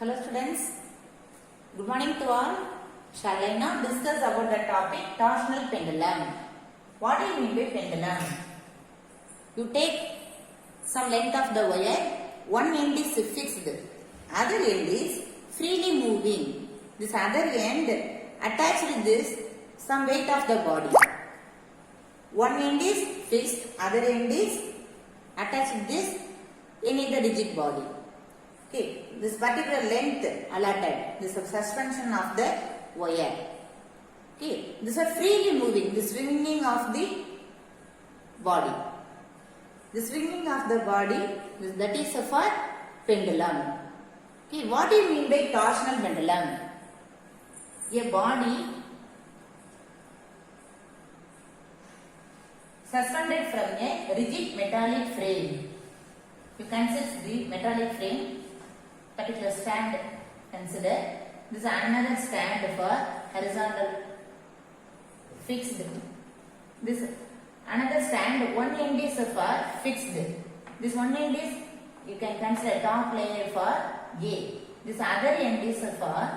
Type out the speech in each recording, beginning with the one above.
Hello students, good morning to all. Shall I now discuss about the topic torsional pendulum? What do you mean by pendulum? You take some length of the wire, one end is fixed, other end is freely moving. This other end attached with this some weight of the body. One end is fixed, other end is attached with this any the rigid body. Okay, this particular length allotted, this is suspension of the wire. Okay, this is freely moving, the swinging of the body. The swinging of the body, that is for pendulum. Okay, what do you mean by torsional pendulum? A body suspended from a rigid metallic frame. You consider the metallic frame. Particular stand consider. This is another stand for horizontal fixed. This another stand, one end is for fixed. This one end is you can consider top layer for A. This other end is for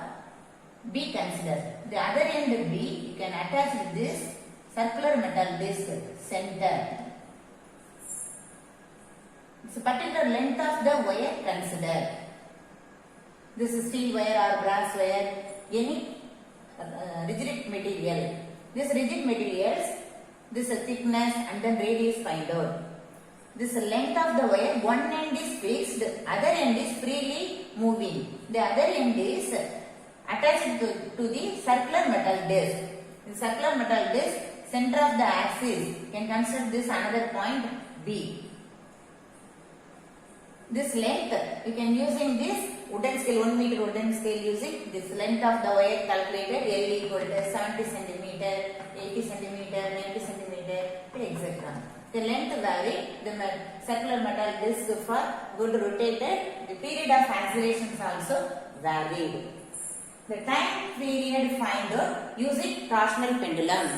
B consider. The other end B you can attach with this circular metal disc center. This particular length of the wire consider. This is steel wire or brass wire, any rigid material. This rigid materials, this thickness and then radius find out. This length of the wire, one end is fixed, other end is freely moving. The other end is attached to the circular metal disc. The circular metal disc, center of the axis, you can consider this another point B. This length, you can using this wooden scale, 1 meter wooden scale using this length of the wire calculated L equal to 70 centimeter, 80 centimeter, 90 centimeter, etc. The length vary, the circular metal disc for good rotated, the period of acceleration is also varied. The time period find out using torsional pendulum.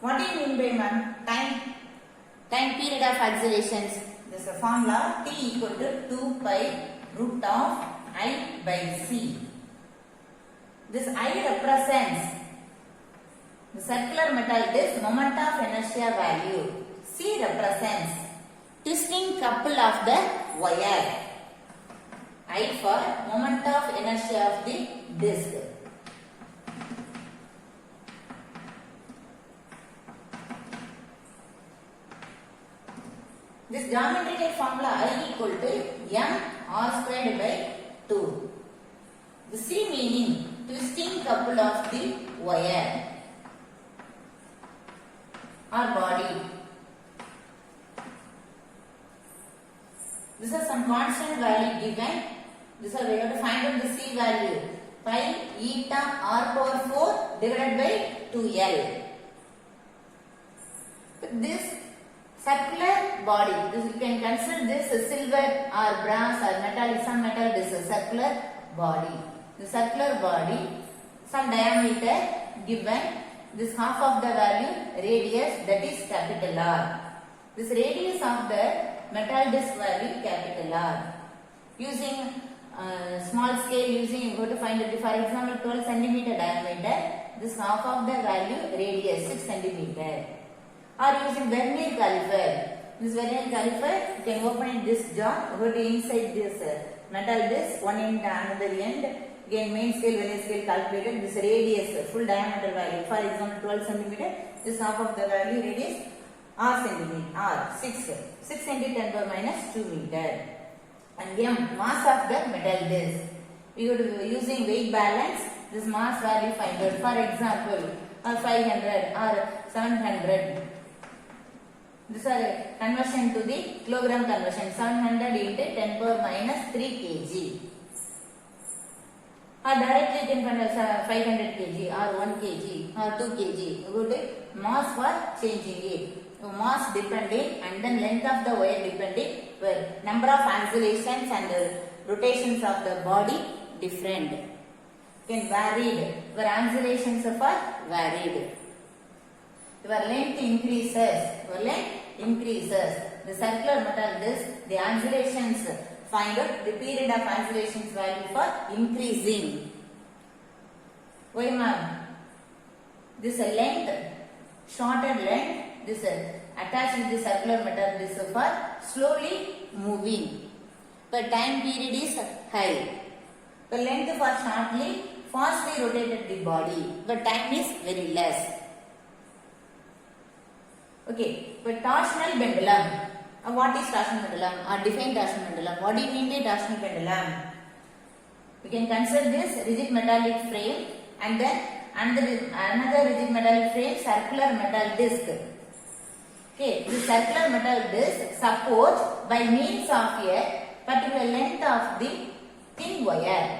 What do you mean by time period of accelerations? This is a formula T equal to 2 pi root of I by C. This I represents the circular metal disc moment of inertia value. C represents twisting couple of the wire. I for moment of inertia of the disc. This geometrical formula I equal to m r squared by 2. The C meaning twisting couple of the wire or body. This is some constant value given. This is we have to find out the C value. Pi eta r power 4 divided by 2L. This circular body, this you can consider this a silver or brass or metal, some metal, this is a circular body. The circular body, some diameter given, this half of the value radius, that is capital R. This radius of the metal disc value capital R. Using small scale, using you go to find it, for example 12 centimeter diameter, this half of the value radius 6 centimeter. Or using vernier caliper. This vernier caliper, you can open this jaw, go to inside this metal disc, one end another end. Again main scale, vernier scale calculated, this radius, full diameter value. For example 12 centimeter, this half of the value radius r centimeter, r 6 into 10 power minus 2 meter. And m, mass of the metal disc. We would be using weight balance, this mass value find out. For example, 500 or 700. This is a conversion to the kilogram conversion. 700 into 10 power minus 3 kg. Or directly you can find 500 kg or 1 kg or 2 kg. Go to mass for changing it. So mass depending and then length of the wire depending, where number of oscillations and rotations of the body different. Can varied, where oscillations are varied. Your length increases, the circular metal disc, the oscillations find out the period of acceleration's value for increasing. Why ma'am? This length, shorter length, this attached with the circular metal disc for slowly moving. The time period is high. The length for shortly, fastly rotated the body, but time is very less. Okay, but torsional pendulum. What is torsional pendulum or define torsional pendulum? What do you mean by torsional pendulum? We can consider this rigid metallic frame and then another rigid metallic frame, circular metal disc. Okay, the circular metal disc supports by means of a particular length of the thin wire.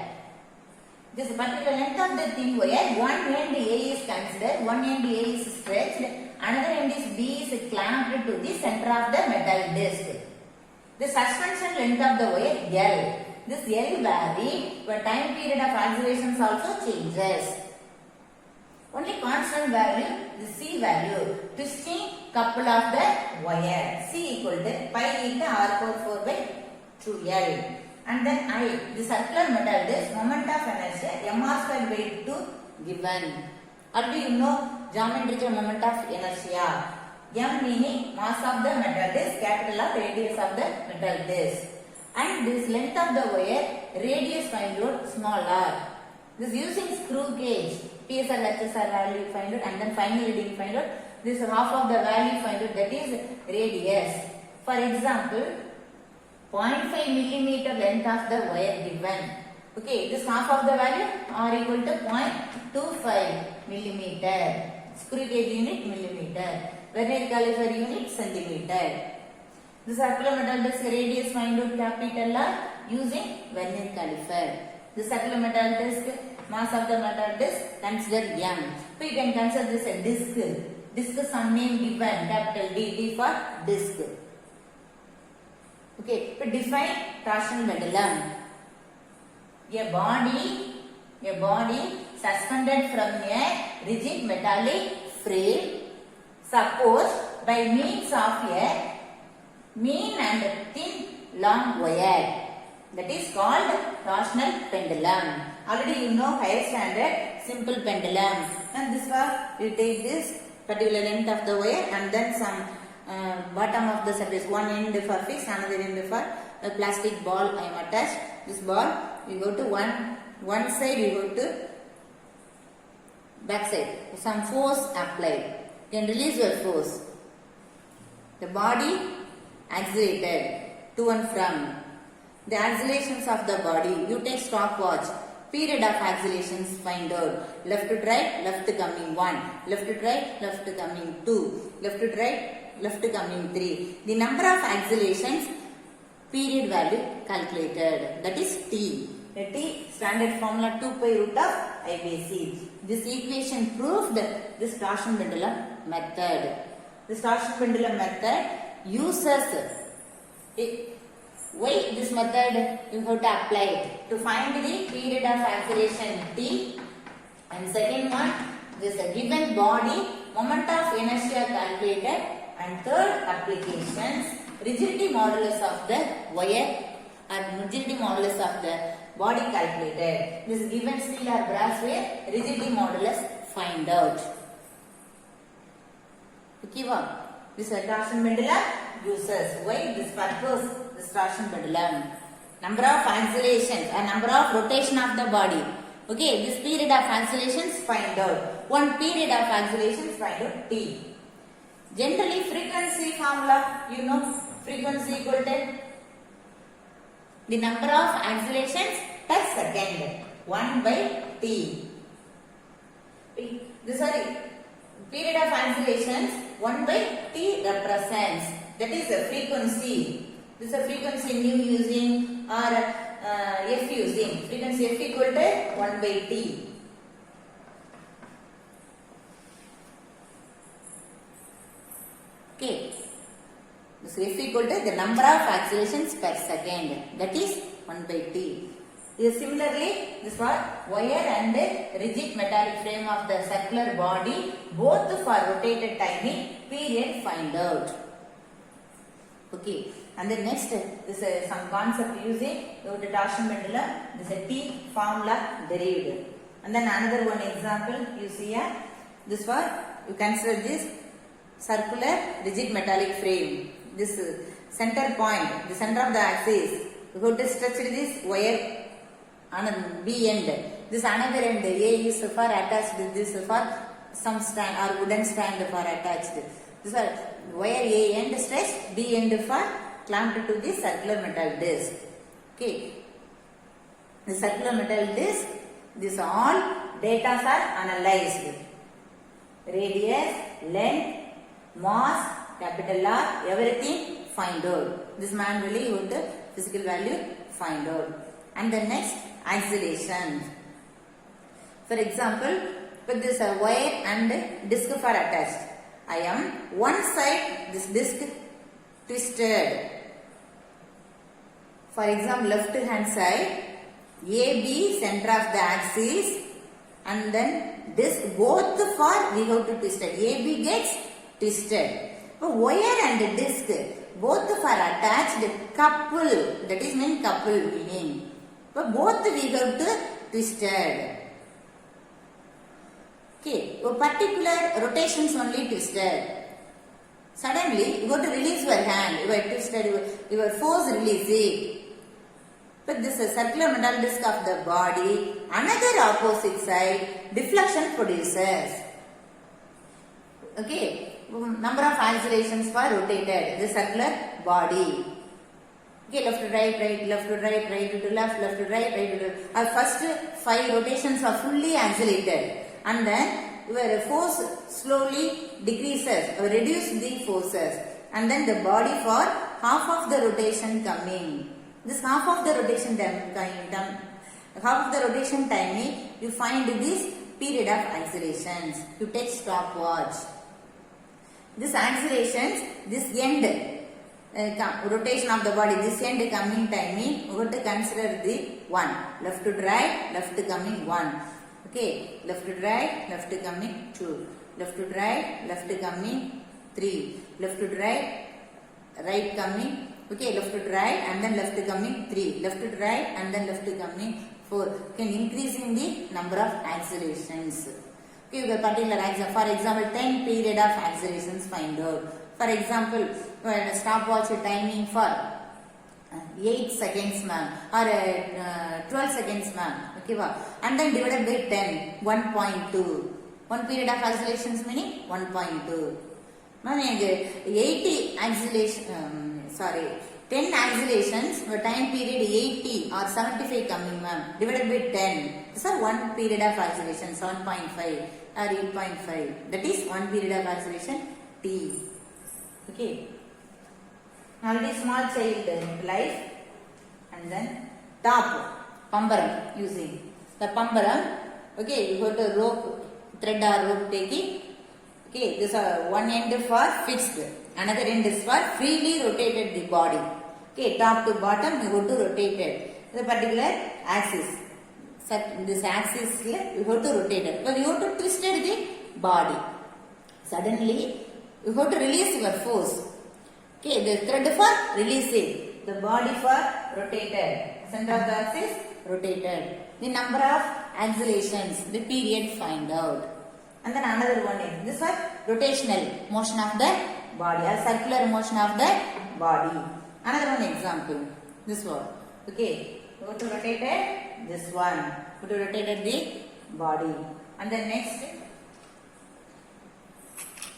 This particular length of the thin wire, one end A is considered, one end A is stretched, another end is B is clamped to the center of the metal disc. The suspension length of the wire L. This L varies, but time period of accelerations also changes. Only constant value, the C value, twisting couple of the wire. C equal to pi eta r power 4 by 2L. And then I, the circular metal disc, moment of inertia, mr squared by 2 given. Already you know geometrical moment of inertia. M meaning mass of the metal disc, capital of radius of the metal disc. And this length of the wire, radius find out, small r. This using screw gauge, PSR, HSR value find out, and then final reading find out. This half of the value find out, that is radius. For example, 0.5 millimeter length of the wire given. Okay, this half of the value are equal to 0.25 millimeter. Screw gauge unit millimeter. Vernier caliper unit centimeter. The circular metal disc radius find out capital R using vernier caliper. The circular metal disc, mass of the metal disc, consider M. So you can consider this a disc. Disc some name given, capital D, D for disc. Okay, to define torsional pendulum. A body suspended from a rigid metallic frame supported by means of a mean and thin long wire. That is called torsional pendulum. Already you know higher standard simple pendulum. And this one we take this particular length of the wire and then some bottom of the surface, one end for fixed, another end for a plastic ball I am attached. This ball we go to one side, we go to back side. Some force applied. You can release your force. The body accelerated to and from. The accelerations of the body, you take stopwatch. Period of accelerations find out. Left to right, left coming 1. Left to right, left coming 2. Left to right, left coming 3. The number of accelerations, period value calculated. That is T. The T standard formula 2 pi root of I by C. This equation proved this torsion pendulum method. This torsion pendulum method uses why this method you have to apply it to find the period of acceleration T, and second one, this given body moment of inertia calculated, and third applications rigidity modulus of the wire and rigidity modulus of the body calculated. This given steel or brass wire rigidity modulus find out. Okay, this torsion pendulum uses why this purpose. This torsion pendulum. Number of accelerations and number of rotation of the body. Okay, this period of accelerations find out. One period of accelerations find out T. Generally frequency formula, you know, frequency equal to the number of accelerations per second. 1 by T. This period of accelerations 1 by T represents. That is the frequency. This is a frequency mu using or F using. Frequency F equal to 1 by T. Okay. This F equal to the number of accelerations per second. That is 1 by T. Similarly, this was wire and rigid metallic frame of the circular body, both for rotated timing period find out. Okay. And then next, this is some concept using the torsion pendulum. This is a T formula derived. And then another one example you see here. This one, you consider this circular rigid metallic frame. This center point, the center of the axis, you have to stretch this wire on B end. This another end, A is for attached, this for some stand or wooden stand for attached. This are wire A end stretched, B end for clamped to the circular metal disc. Okay, the circular metal disc, this all data are analyzed. Radius, length, mass, capital R, everything find out. This manually you have the physical value find out. And the next, acceleration. For example, with this wire and disc are attached. I am one side this disc twisted. For example, left hand side, AB center of the axis, and then disc both for we have to twist it. AB gets twisted. Wire and disc both for attached couple, that is mean couple meaning. But both we have to twisted. Okay, a particular rotations only twisted. Suddenly you go to release your hand, you are twisted, your force release it. But this is circular metal disc of the body, another opposite side, deflection produces. Okay, number of accelerations for rotated, the circular body. Okay, left to right, right, left to right, right to left, left to right, right to left. Our first 5 rotations are fully accelerated, and then your force slowly decreases or reduce the forces, and then the body for half of the rotation coming. This half of the rotation timing, you find this period of accelerations. You take stopwatch. This accelerations, this end rotation of the body, this end coming timing, you have to consider the 1. Left to right, left to coming 1. Okay, left to right, left to coming 2. Left to right, left to coming 3. Left to right, right coming. Okay, left to right and then left to coming 3. Left to right and then left to coming 4. Can increasing the number of accelerations. Okay, you have particular example. For example, 10 period of accelerations find out. For example, stopwatch timing for 8 seconds ma'am or 12 seconds ma'am. Okay, and then divided by 10, 1.2. 1 period of accelerations meaning 1.2. Ma'am, 80 acceleration. 10 accelerations, time period 80 or 75 coming ma'am, divided by 10. These are 1 period of acceleration, 7.5 or 8.5. That is 1 period of acceleration T. Okay. Already small child life, and then top, pambaram using. The pambaram, okay, you go to rope, thread or rope taking. Okay, this is one end for fixed. Another end is for freely rotated the body. Okay, top to bottom you go to rotate it. The particular axis. This axis here you have to rotate it. Well, you have to twist the body. Suddenly you have to release your force. Okay, the thread for releasing. The body for rotated. Center of the axis rotated. The number of accelerations, the period find out. And then another one is this one, rotational motion of the body or circular motion of the body. Another one example, this one. Okay, you have to rotate it, this one. You have to rotate the body. And then next,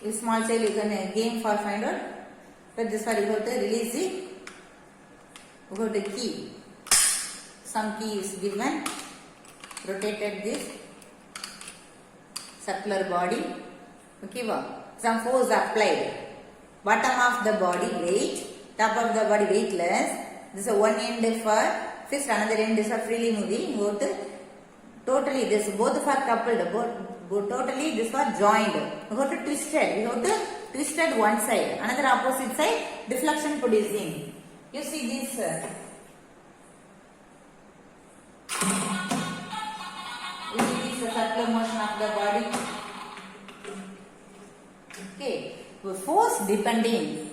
if small child you can game for find out. But this one you have to release it. You have to key. Some key is given. Rotated this circular body. Okay, some force applied. Bottom of the body weight, top of the body weightless. This is one end for fixed, another end is for freely moving. Both totally this both for coupled, both totally this for joined. You have to twist it. You have to twist it one side, another opposite side, deflection producing. You see this. You see this circular motion of the body. Okay. Force depending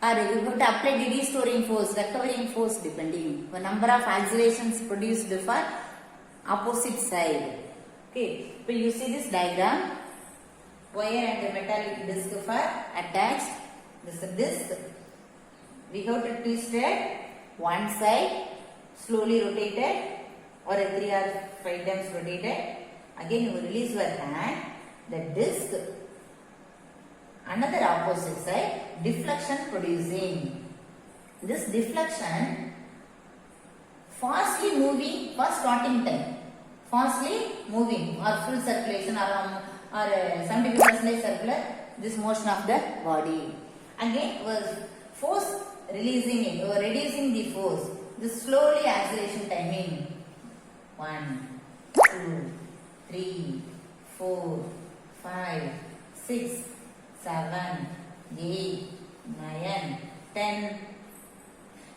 or you have to apply the restoring force, recovering force depending the number of accelerations produced for opposite side. Okay, so you see this diagram, wire and metallic disc for attached. This we have to twist it one side, slowly rotated or 3 or 5 times rotated. Again you release your hand, the disc, another opposite side, deflection producing. This deflection fastly moving for starting time, fastly moving or full circulation or 70% circular, this motion of the body. Again was force releasing it or reducing the force, this slowly acceleration timing 1, 2, 3, 4, 5, 6, 7, 8, 9, 10.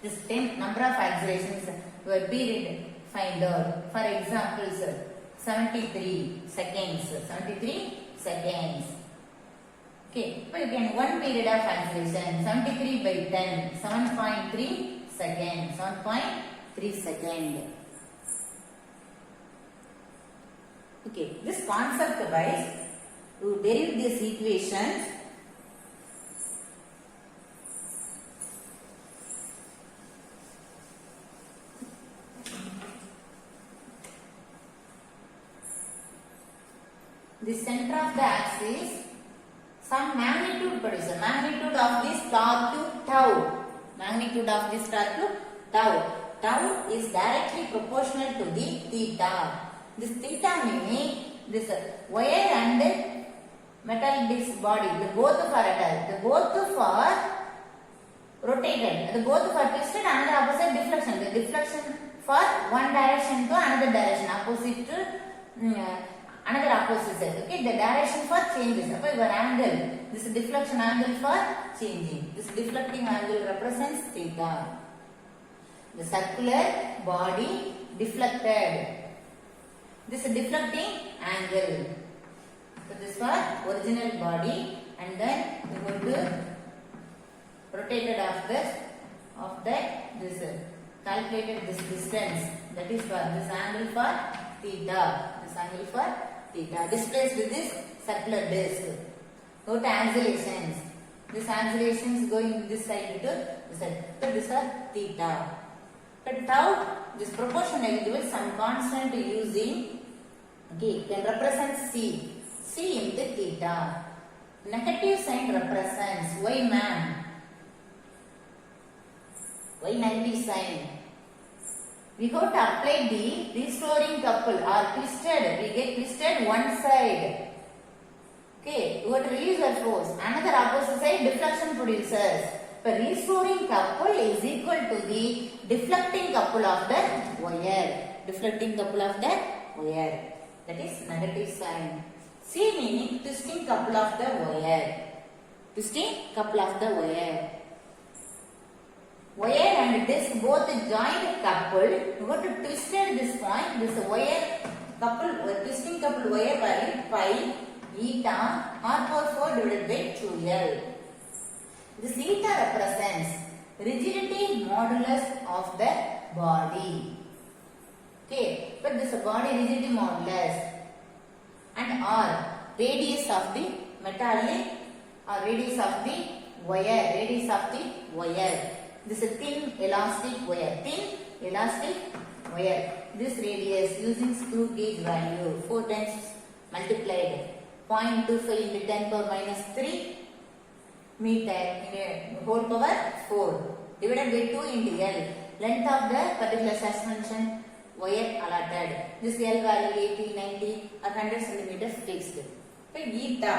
This 10 number of accelerations were period find out. For example, 73 seconds. 73 seconds. Okay, so you can one period of acceleration 73 by 10, 7.3 seconds. 7.3 seconds. Okay, this concept wise, to derive these equations, the center of the axis, some magnitude produces. Magnitude of this torque to tau. Magnitude of this torque to tau. Tau is directly proportional to the theta. This theta meaning this wire and metal disc body, the both are attached, the both are rotated, the both are twisted, another opposite deflection. The deflection for one direction to another direction, opposite to another opposite side. Okay, the direction for changes. Appa your angle, this deflection angle for changing. This deflecting angle represents theta. The circular body deflected. This is deflecting angle. So this was original body, and then we are going to rotated of that this calculated this distance, that is for this angle for theta. This angle for theta. Displaced with this circular disc. Go to accelerations. This accelerations going this side to this side. So this is theta. But tau, this proportional with some constant using, okay, can represent C. C into theta. Negative sign represents why, ma'am? Why negative sign? We have to apply the restoring couple or twisted. We get twisted one side. Okay, you have to release the force. Another opposite side deflection produces. The restoring couple is equal to the deflecting couple of the wire. Deflecting couple of the wire. That is negative sign. C meaning twisting couple of the wire. Twisting couple of the wire. Wire and disc both joined couple. You have to twist this point. This wire couple, twisting couple wire value pi eta r power 4 divided by 2l. This eta represents rigidity modulus of the body. Okay, but this body rigidity modulus, and r radius of the metallic or radius of the wire. Radius of the wire. This is thin elastic wire. Thin elastic wire. This radius using screw gauge value 4 times multiplied 0.25 into 10 power minus 3 meter in a whole power 4 divided by 2 into L. Length of the particular suspension wire allotted. This L value 80, 90 or 100 centimeters fixed. So eta.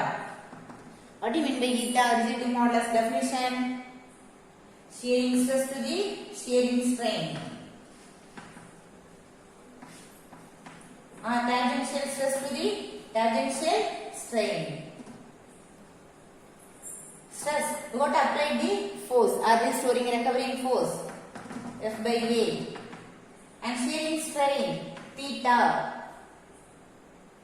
What do you mean by eta? Rigidity modulus definition. Shearing stress to the shearing strain. Tangential stress to the tangential strain. Stress. You got to apply the force or restoring recovering force. F by A. And shearing strain. Theta.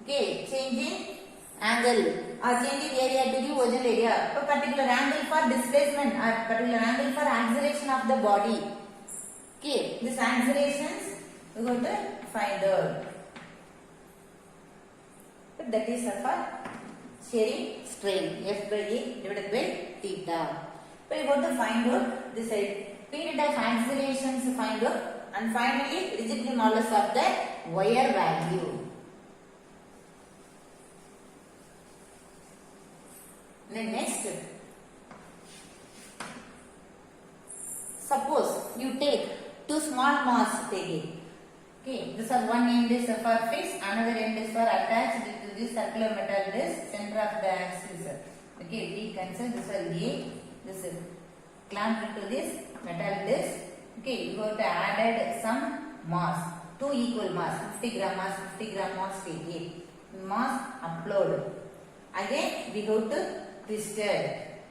Okay. Changing angle or changing area to the original area. A particular angle for displacement or particular angle for acceleration of the body. Okay, this accelerations we are going to find out. But that is for shearing strain F by A divided by theta. We are going to find out this period of accelerations find out, and finally rigidity modulus of the wire value. Then next, suppose you take two small mass, take it. Okay, this is one end is for fixed, another end is for attached to this circular metal disc, center of the axis. Okay, we consider this is A, this is clamped to this metal disc. Okay, you have to added some mass, two equal mass, 50 gram mass, 50 gram mass, take it. Mass upload. Again, we have to twist it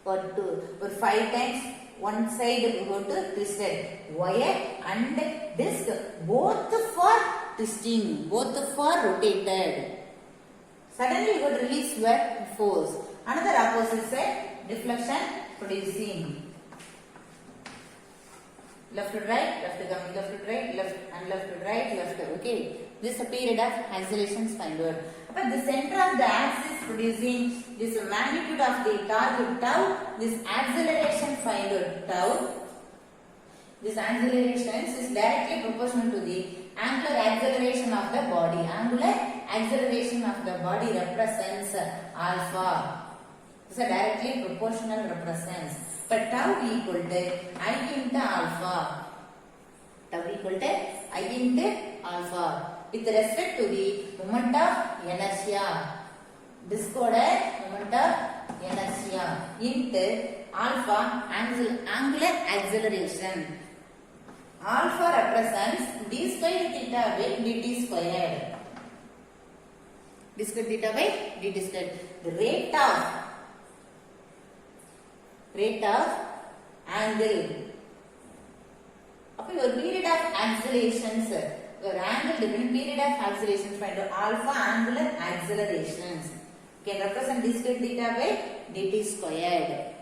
for 5 times. One side we have to twist it. Wire and disc both for twisting, both for rotated. Suddenly you have to release work force. Another opposite side, deflection producing. Left to right, left to coming, left to right, left and left to right, left to, okay. This is a period of accelerations find out. But the center of the axis producing this magnitude of the torque tau, this acceleration find out tau. This acceleration is directly proportional to the angular acceleration of the body. Angular acceleration of the body represents alpha. This is directly proportional represents. But tau equal to I into alpha. Tau equal to I into alpha. With respect to the moment of inertia. Discorded moment of inertia into alpha angular acceleration. Alpha represents d squared theta by dt squared. D squared theta by dt squared. The rate of angle. Up your period of accelerations. Your angle dependent period of accelerations find out alpha angular accelerations. Can represent d squared theta by dt squared.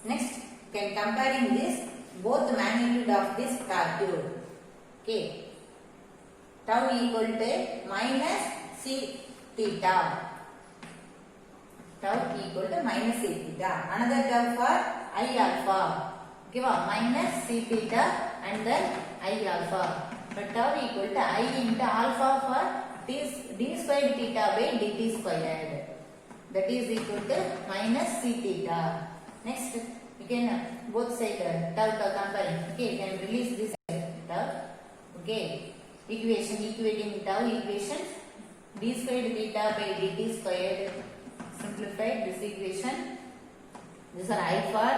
Next, can comparing this both the magnitude of this torque. Okay, tau equal to minus c theta. Tau equal to minus c theta. Another term for I alpha. Give a minus c theta and then I alpha. But tau equal to I into alpha for d squared theta by dt squared. That is equal to minus c theta. Next, you can both sides tau comparing. Okay, you can release this tau. Okay, equating tau equation d squared theta by dt squared. Simplified this equation. These are I for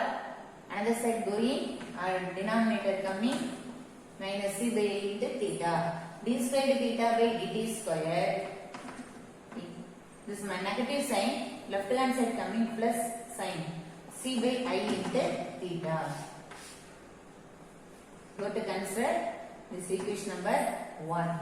another side going or denominator coming minus c by a into theta. D squared theta by dt squared. This is my negative sign. Left hand side coming plus sign. C by I into theta. Go to consider this equation number 1.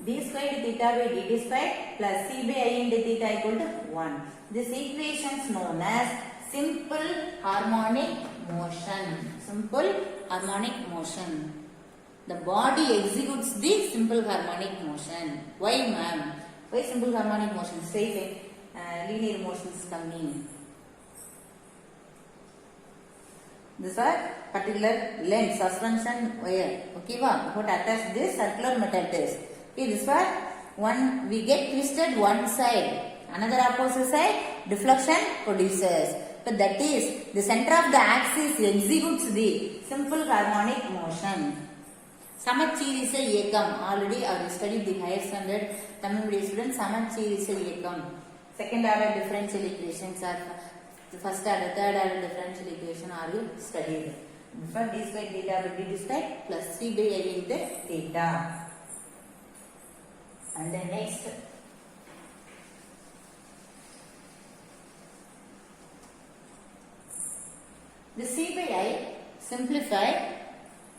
D squared theta by dt squared plus c by I into theta equal to 1. This equation is known as simple harmonic motion. Simple harmonic motion. The body executes the simple harmonic motion. Why, ma'am? Why simple harmonic motion? Straight linear motions coming. These are particular length suspension wire. Okay, what attach this circular metal disc. Okay, this part one we get twisted one side, another opposite side deflection produces. But that is the center of the axis executes the simple harmonic motion. Samachirisa Yekam. Already I studied the higher standard Tamil medium students. Samachirisa Yekam. Second order differential equations are the first order, third order differential equation are you studied. For d squared theta by dt squared plus c by I into theta. And then next, The C by I simplified,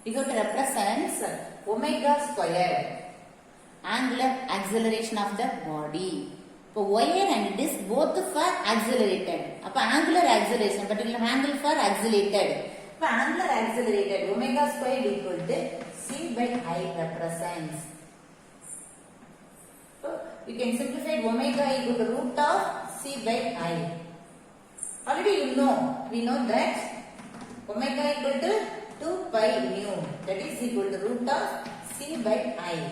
we got to represents omega squared, angular acceleration of the body. So wire and disc both for accelerated. Appa angular acceleration, particular angle for accelerated. Appa angular accelerated omega squared equal to C by I represents. So we can simplify omega equal to root of C by I. Already we know that omega equal to 2 pi nu, that is equal to root of C by I.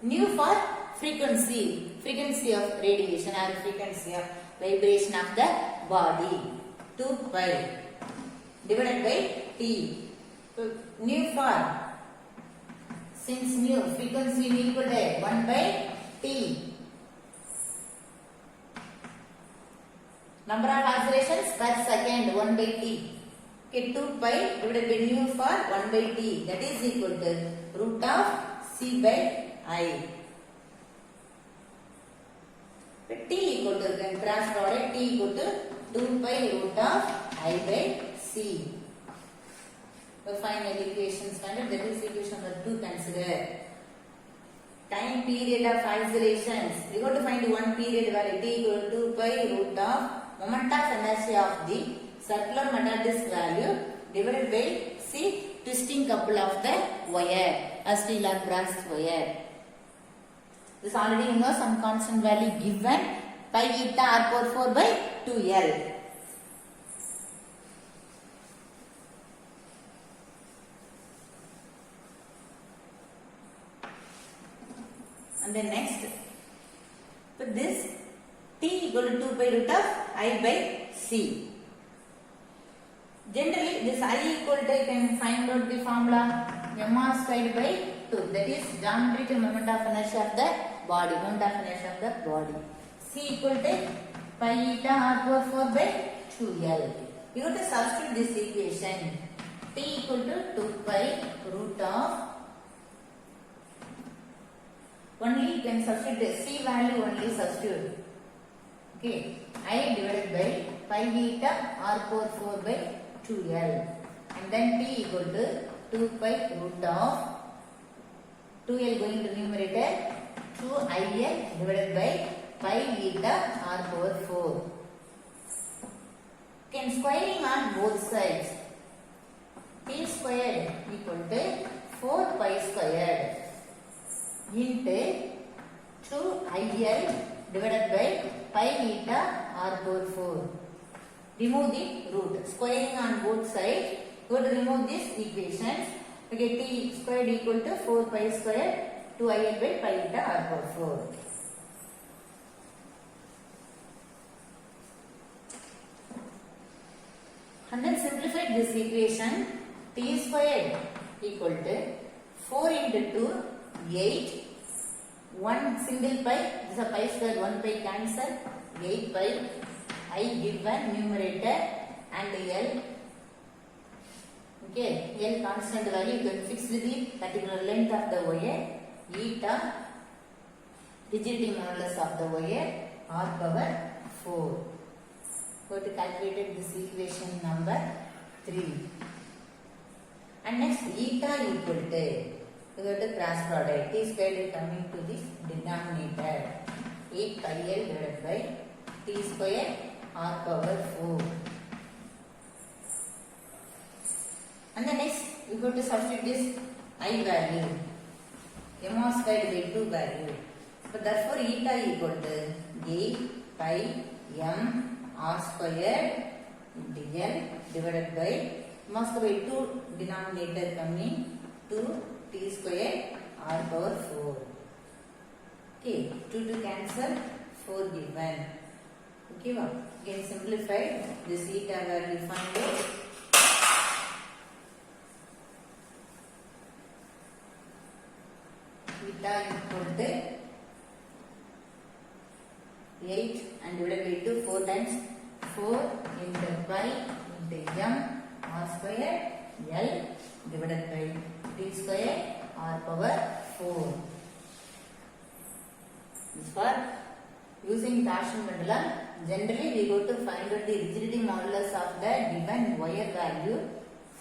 Nu for frequency of radiation or frequency of vibration of the body, 2 pi divided by T. So nu for, since nu frequency equal to 1 by T, number of oscillations per second 1 by T. Okay, 2 pi divided by nu for 1 by T, that is equal to root of C by I. T equal to, then cross product, T equal to 2 pi root of I by C. The final equations find, that is equation number 2 consider. Time period of oscillations, we got to find one period where T equal to 2 pi root of moment of inertia of the circular metal disc value divided by C twisting couple of the wire, a steel or brass wire. This already some constant value given, pi eta r power 4 by 2L. And then next, put this T equal to 2 pi root of I by C. Generally, this I equal to, you can find out the formula m squared by 2. That is geometrical moment of inertia of the body, moment of inertia of the body. C equal to pi eta r power 4 by 2L. You have to substitute this equation. T equal to 2 pi root of, only you can substitute the C value, only substitute. Okay, I divided by pi eta r power 4 by 2L, and then T equal to 2 pi root of 2L going to numerator, 2IL divided by pi eta r power 4. Can squaring on both sides. T squared equal to 4 pi squared into 2IL divided by pi eta r power 4. Remove the root. Squaring on both sides. Go to remove these equations. Okay, T squared equal to 4 pi squared 2IL by pi eta r power 4. And then simplify this equation. T squared equal to 4 into 2, 8. 1 single pi, this is a pi square, 1 pi cancel, 8 pi. I given numerator and L. Okay, L constant value, you can fix with the particular length of the wire, eta, rigidity modulus of the wire, r power 4. Go to calculate this equation number 3. And next, eta equal to, you go to cross product, T squared is coming to this denominator, 8 pi L divided by T squared r power 4. And the next, we go to substitute this I value, m squared by 2 value. So therefore, eta equal to 8 pi m r squared into L divided by m squared by 2 denominator coming 2 T squared r power 4. Okay, 2 to cancel, 4 given. Okay, you can simplify this eta value find out. Eta equal to 8 and divided by 2, 4 times 4 into pi into m r square L divided by T square r power 4. This for using Gaussian pendulum generally we go to find out the rigidity modulus of the given wire value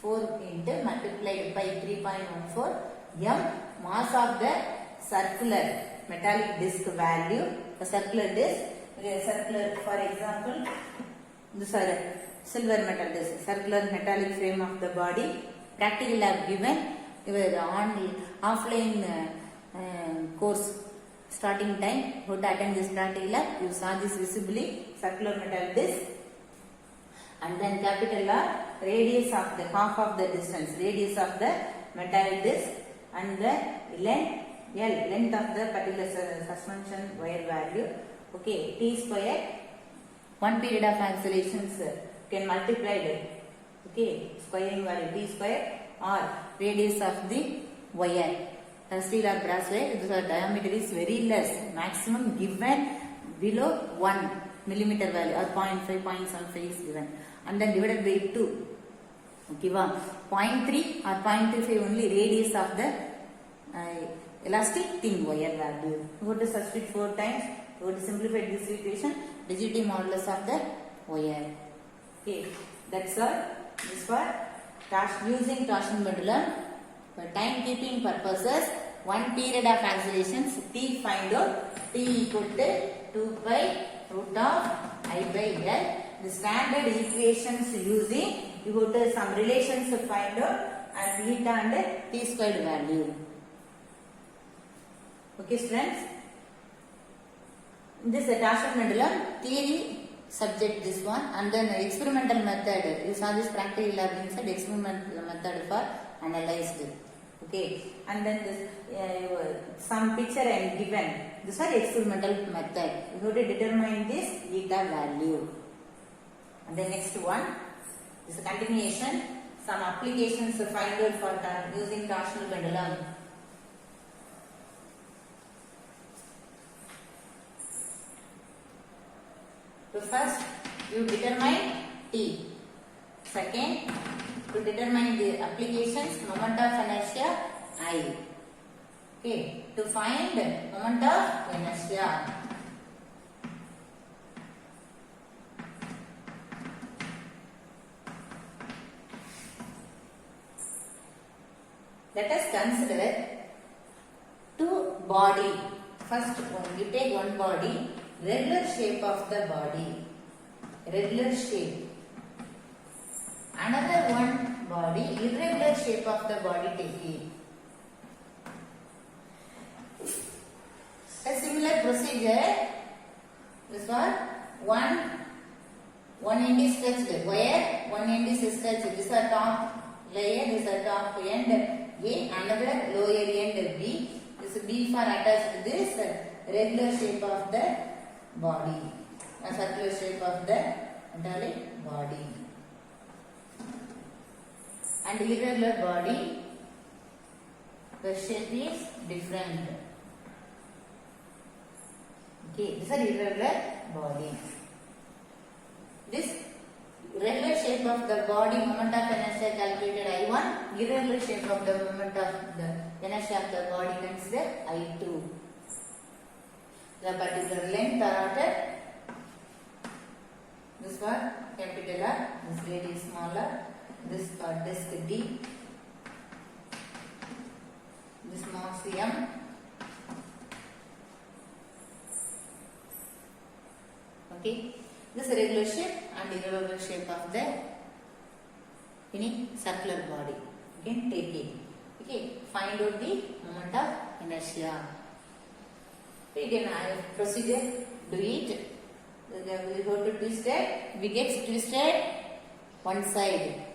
4 into multiplied by 3.14 m mass of the circular metallic disc value. The circular disc, circular, for example, this are silver metal disc, circular metallic frame of the body. Practical lab given, your offline course starting time, who to attend this practical lab, you saw this visibly, circular metal disc. And then capital R, radius of the half of the distance, radius of the metal disc, and the length, L, length of the particular suspension wire value. Okay, T square, one period of oscillations can multiply it. Okay, squaring value T square, or radius of the wire. Steel or brass wire, the diameter is very less, maximum given below 1 millimeter value or 0.5, 0.75 is given, and then divided by 2. Okay, 0.3 or 0.25 only radius of the elastic thin wire value. Go to substitute 4 times. Go to simplify this equation. Rigidity modulus of the wire. Okay, that's all. This for using torsion pendulum. For time keeping purposes, one period of oscillations T find out. T equal to 2 pi root of I by L. The standard equations using, you go to some relations to find out and eta and T squared value. Okay, students. This torsion pendulum theory subject this one, and then experimental method. You saw this practical lab inside experimental method for analyzed. Okay, and then this some picture I am given. This is experimental method. You have to determine this eta value. And the next one is a continuation. Some applications to find out for using torsional pendulum. So first you determine T. Second, to determine the applications, moment of inertia I. Okay, to find moment of inertia. Let us consider two body. First one, you take one body, regular shape of the body, regular shape. Another one body, irregular shape of the body taking. A similar procedure. This one end is stretched. Where? One end is stretched. This is top layer. This is top end A. Another lower end B. This B for attached to this regular shape of the body. A circular shape of the metallic body. And irregular body, the shape is different. Okay, these are irregular body. This regular shape of the body, moment of inertia calculated I1, irregular shape of the moment of the inertia of the body consider I2. The particular length allotted, this one capital R, this radius smaller. This for disc D, this mass M, okay, this regular shape and irregular shape of the circular body. Again, take it. Okay, find out the moment of inertia. Again, I procedure, do it. We go to twisted, we get twisted one side.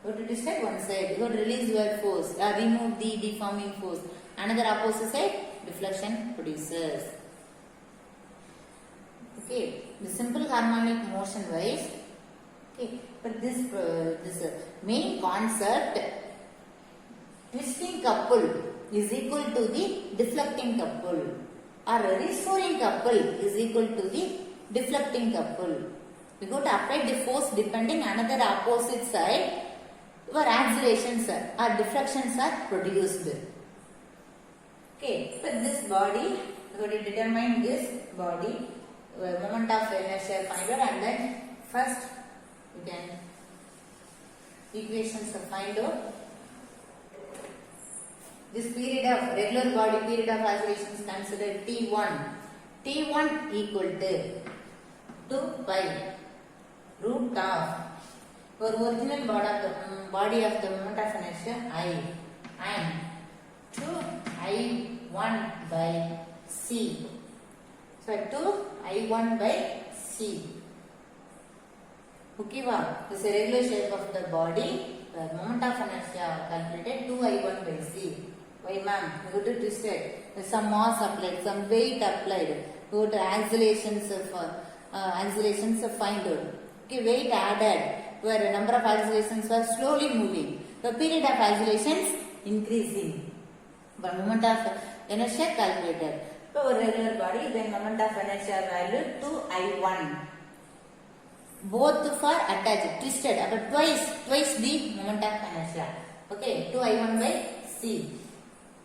Go to twist one side. You go to release your force. Remove the deforming force. Another opposite side, deflection produces. Okay, the simple harmonic motion wise. Okay, but this main concept, twisting couple is equal to the deflecting couple, or restoring couple is equal to the deflecting couple. We go to apply the force depending another opposite side. Your accelerations or deflections are produced. Okay, but this body, we have to determine this body. moment of inertia find out, and then first you can equations to find out. This period of regular body period of oscillation is considered T1. T1 equal to 2 pi root of your original body of the moment of inertia I and 2I1 by C. So 2I1 by C. Okay, wow. This is a regular shape of the body. The moment of inertia calculated 2I1 by C. Why, ma'am? You go to twist it. There's some mass applied, some weight applied. Go to accelerations find out. Okay, weight added, where the number of accelerations were slowly moving. The period of accelerations increasing. But moment of inertia calculated. So regular body, then moment of inertia value 2I1. Both for attached, twisted, but twice the moment of inertia. Okay, 2I1 by C.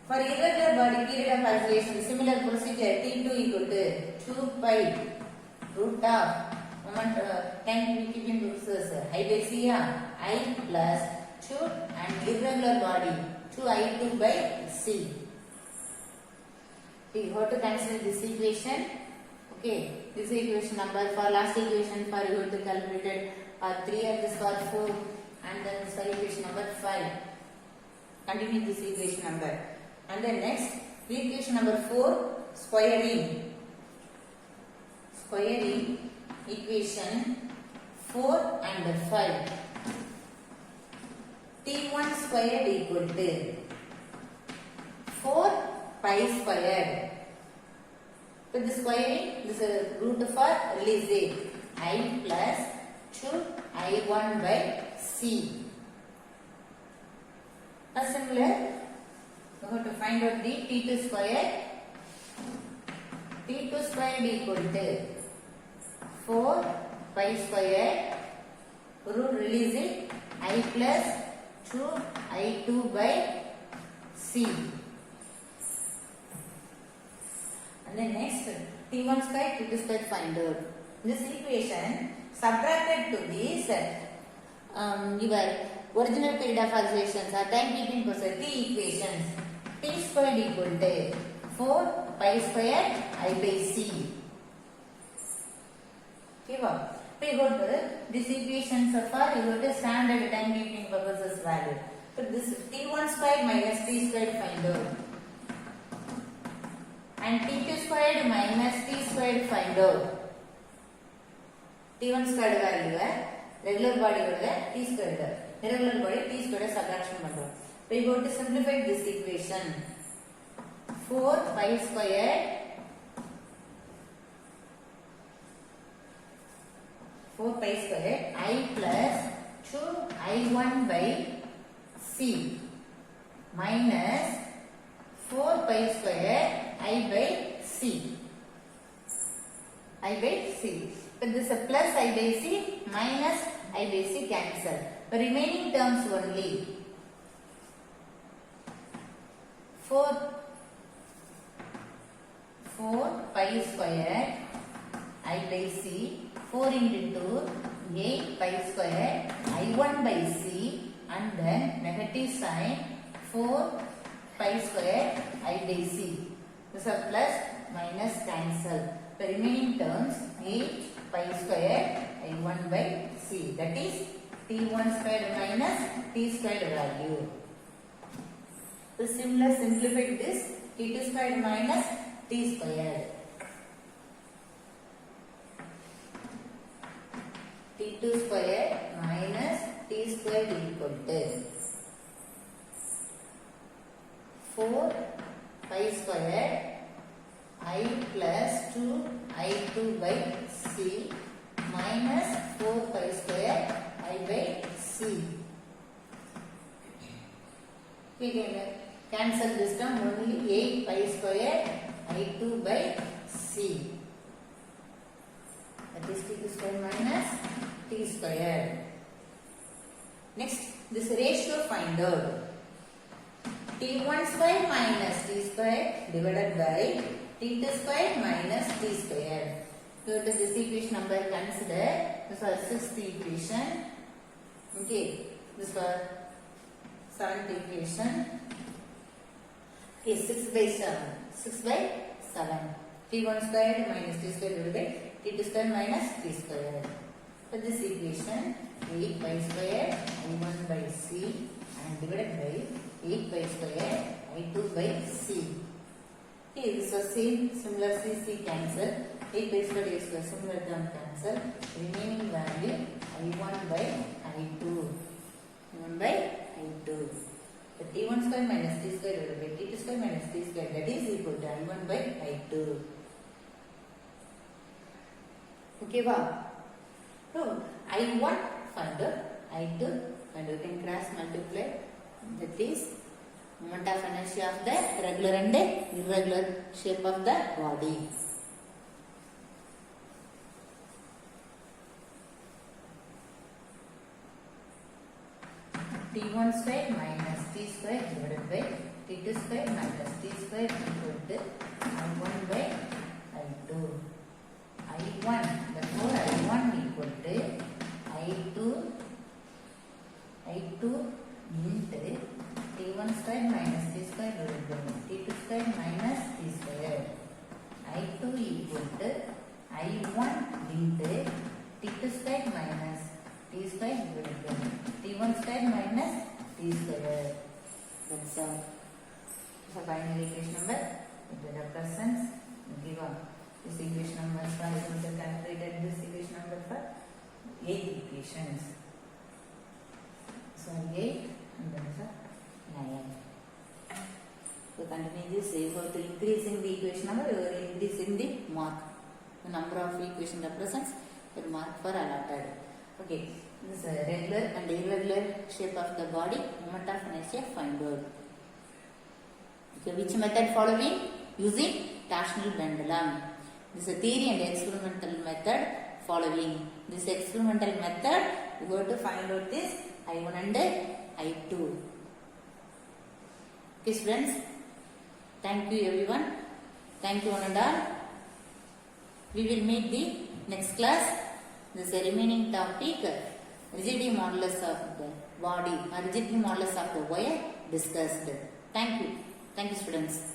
For irregular body period of oscillation, similar procedure T2 equal to 2 pi root of moment time keeping process I by C I plus 2 and irregular body 2I2 by C. We have to consider this equation. Okay, this equation number for last equation for you have to calculate 3 and this for 4 and then this for equation number 5. Continue this equation number. And then next, equation number 4, squaring equation 4 and 5. T1 squared equal to 4 pi squared. With the squaring, this is root for release it. I plus 2I1 by C. Similar. We have to find out the T2 square. T2 squared equal to 4 pi square root release it I plus 2I2 by C. And then next T1 squared, T2 squared find out. This equation subtracted to this your original period of oscillations or time keeping process T equations. T squared equal to 4 pi square I by C. Okay, wow. We go to this equation so far, you go to standard time keeping purposes value. So this T1 squared minus T squared find out. And T2 squared minus T squared find out. T1 squared value regular body T squared. Irregular body T squared subtraction mandom. We go to simplify this equation. 4 pi squared I plus 2I1 by C minus 4 pi squared I by C. But this is plus I by C minus I by C cancel. The remaining terms only 4 pi squared I by C 4 into 2 8 pi squared I1 by C and then negative sign 4 pi squared I by C. This is plus minus cancel. The remaining terms 8 pi squared I1 by C. That is T1 squared minus T squared value. So similar simplified this T2 squared minus T squared. T2 squared minus T squared equal to 4 pi squared I plus 2I2 by C minus 4 pi squared I by C. We can cancel this term only 8 pi squared I2 by C. That is T2 squared minus T squared. Next, this ratio find out. T1 squared minus T squared divided by T2 squared minus T squared. Go to this equation number, consider this is our sixth equation. Okay, this is our seventh equation. Okay, 6 by 7. 6 by 7. T1 squared minus T squared divided by T2 squared minus T squared. For this equation, 8 by squared I1 by C and divided by 8 by squared I2 by C. Okay, this was same, similar C cancel. 8 by squared A squared, similar term cancel. Remaining value I1 by I2. I1 by I2. The T1 square minus T square divided by T2 square minus T square, that is equal to I1 by I2. Okay, wow. So, I1 find out, I2 find out. You can cross multiply. That is moment of inertia of the regular and irregular shape of the body. T1 square minus T square divided by T2 square minus T square equal to I1 by I2. I1, therefore I1 equal to I2 into T1 square minus T square divided by T2 square minus T square. I2 equal to I1 into T2 square minus T square divided by T1 square minus T square. That's all. So final equation number, it represents, give up this equation number for calculated this equation number for 8 equations. So 8 and then 9. So continue this, you have to increasing the equation number, you are increasing the mark. The number of equation represents the mark for allotted. Okay, this is a regular and irregular shape of the body, moment of inertia find out. Okay, which method following? Using torsional pendulum. This is a theory and experimental method following. This experimental method, you go to find out this I1 and I2. Okay students, thank you everyone. Thank you one and all. We will meet the next class. This is the remaining topic, rigidity modulus of the body or rigidity modulus of the wire discussed. Thank you. Thank you students.